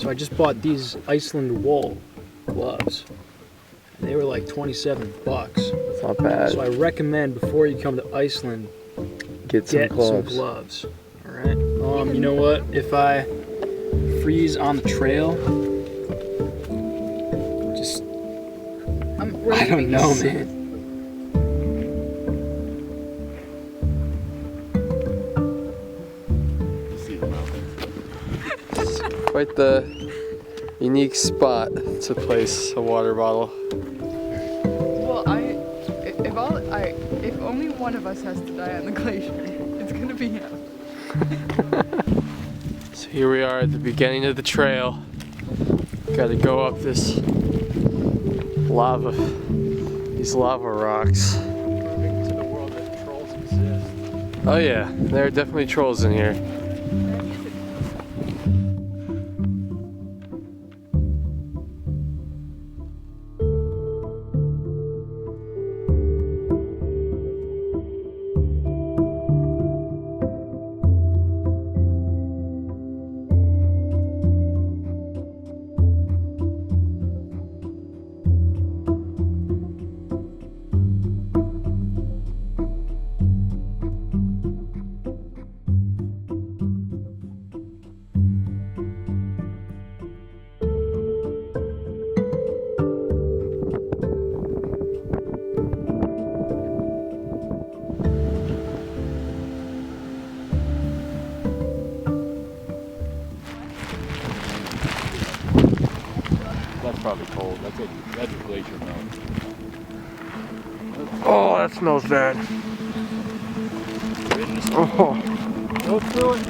So I just bought these Iceland wool gloves. They were like 27 bucks. It's not bad. So I recommend before you come to Iceland, get some gloves. All right. You know what? If I freeze on the trail, just I don't know, man. Quite the unique spot to place a water bottle. Well, if only one of us has to die on the glacier, it's gonna be him. So here we are at the beginning of the trail. Gotta go up this lava, these lava rocks. Proving to the world that trolls exist. Oh yeah, there are definitely trolls in here. That's probably cold. That's a glacier melt. Oh, that smells bad. Oh. Go through it.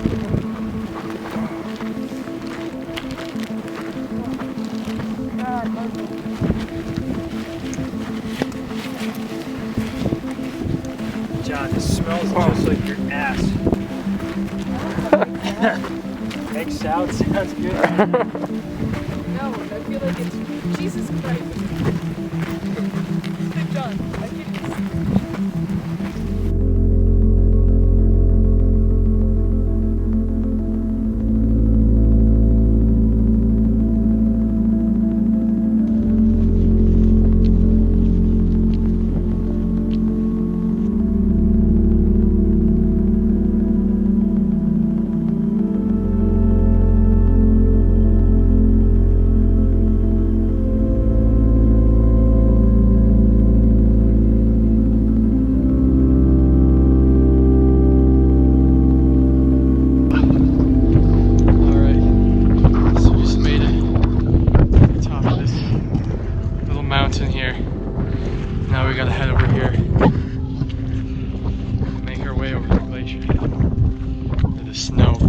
John, this smells just like your ass. Makes sounds good. No, I feel like it's Jesus Christ. John, I think Now we gotta head over here, make our way over the glacier to the snow-packed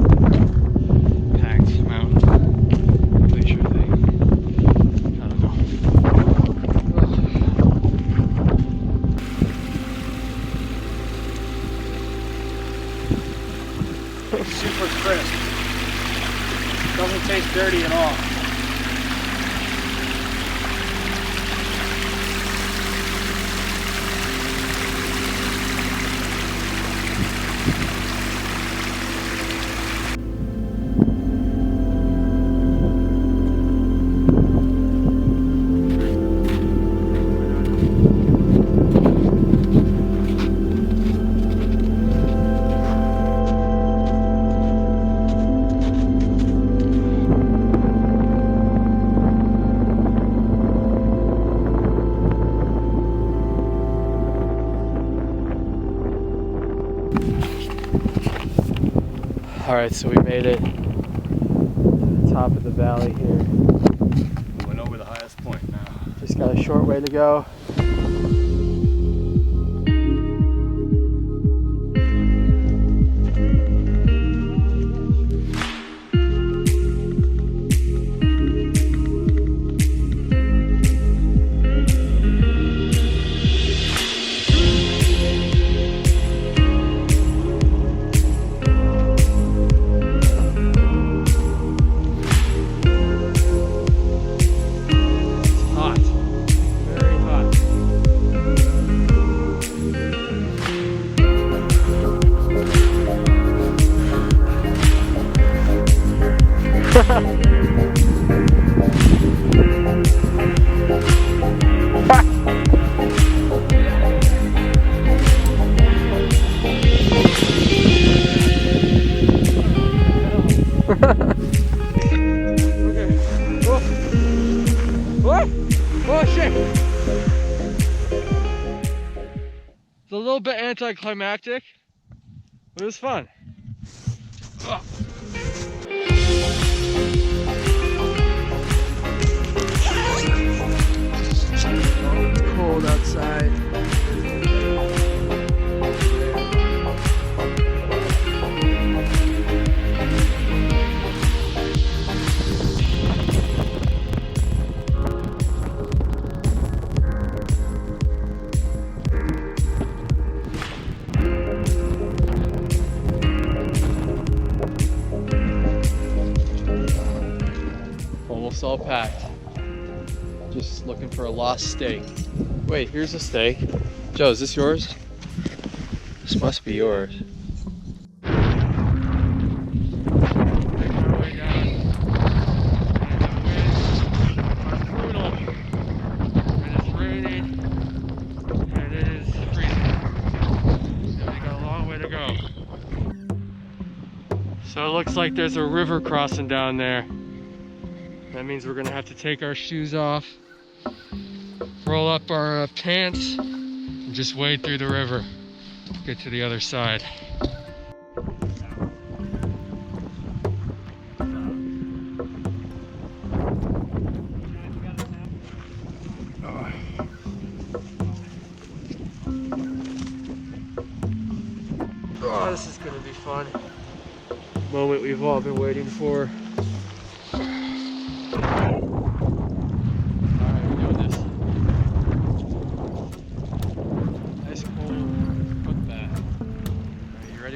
mountain glacier thing. I don't know. Super crisp. Doesn't taste dirty at all. Alright, so we made it to the top of the valley here. We went over the highest point now. Just got a short way to go. Oh shit! It's a little bit anticlimactic, but it was fun. Ugh. Cold outside. Almost all packed. Just looking for a lost steak. Wait, here's a steak. Joe, is this yours? This must be yours. So it looks like there's a river crossing down there. That means we're gonna have to take our shoes off, roll up our pants, and just wade through the river, get to the other side. Oh, this is gonna be fun. Moment we've all been waiting for.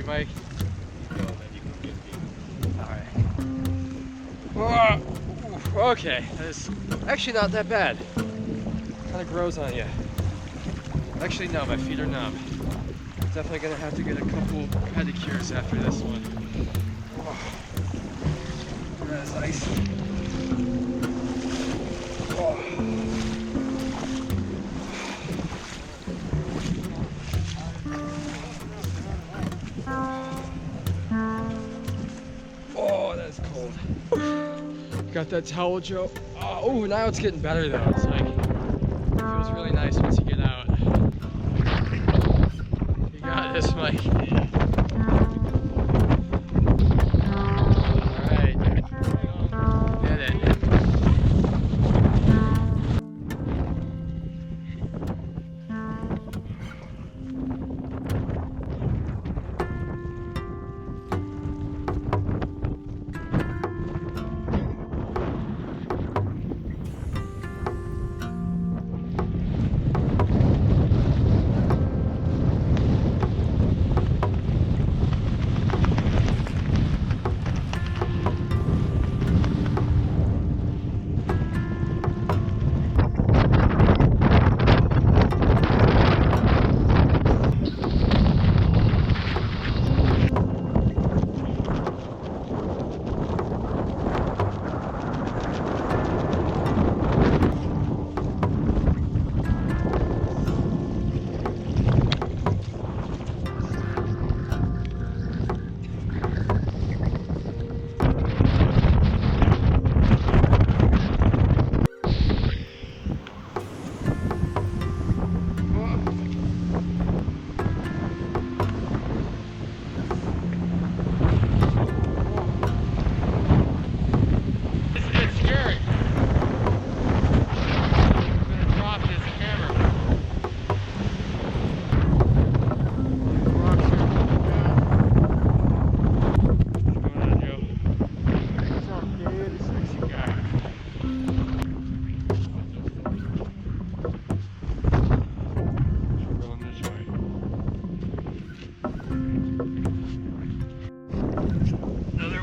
Mike? Alright. Okay, that's actually not that bad. Kind of grows on you. Actually, no, my feet are numb. Definitely gonna have to get a couple pedicures after this one. Oh, that's icy. Oh. Got that towel, Joe. Oh, now it's getting better though. It's like, it feels really nice once you get out. You got this, Mike. Alright. Get it.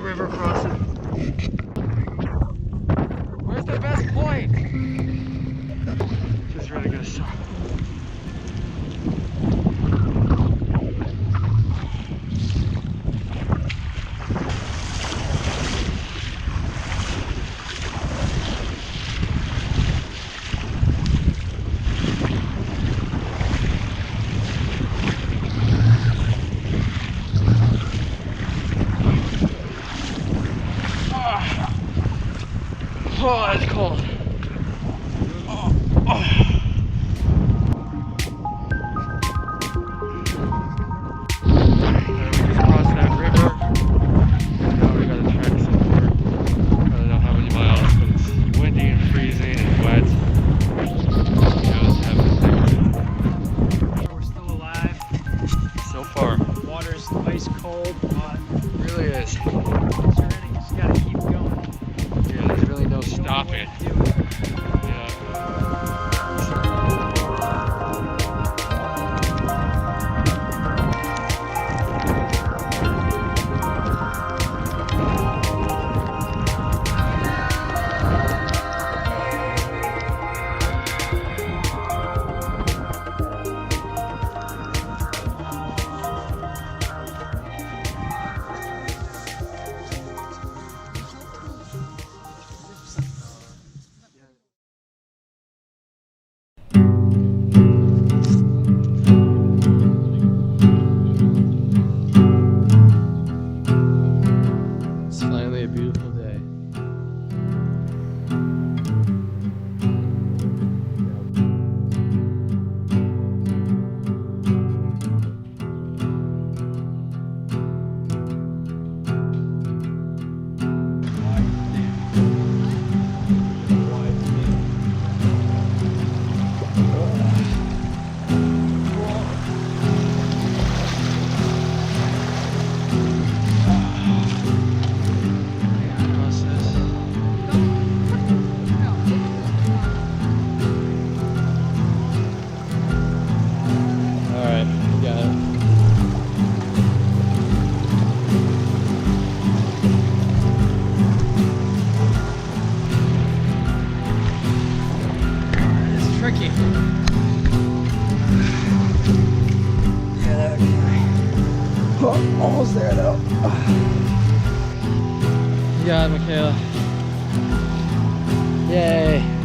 river crossing. Where's the best point? This is really gonna suck. Oh, that's cold. Oh. Cross that river. Now we gotta trek some more. I don't know how many miles, but it's windy and freezing and wet. We're still alive. So far. Water's ice cold, but It really is. it's ready. Just gotta keep going. Yeah, there's really no stopping. Do it. Yeah. It's finally a beautiful day. Alright, we got it. It's tricky. Oh, almost there though. You got it, Michaela. Yay.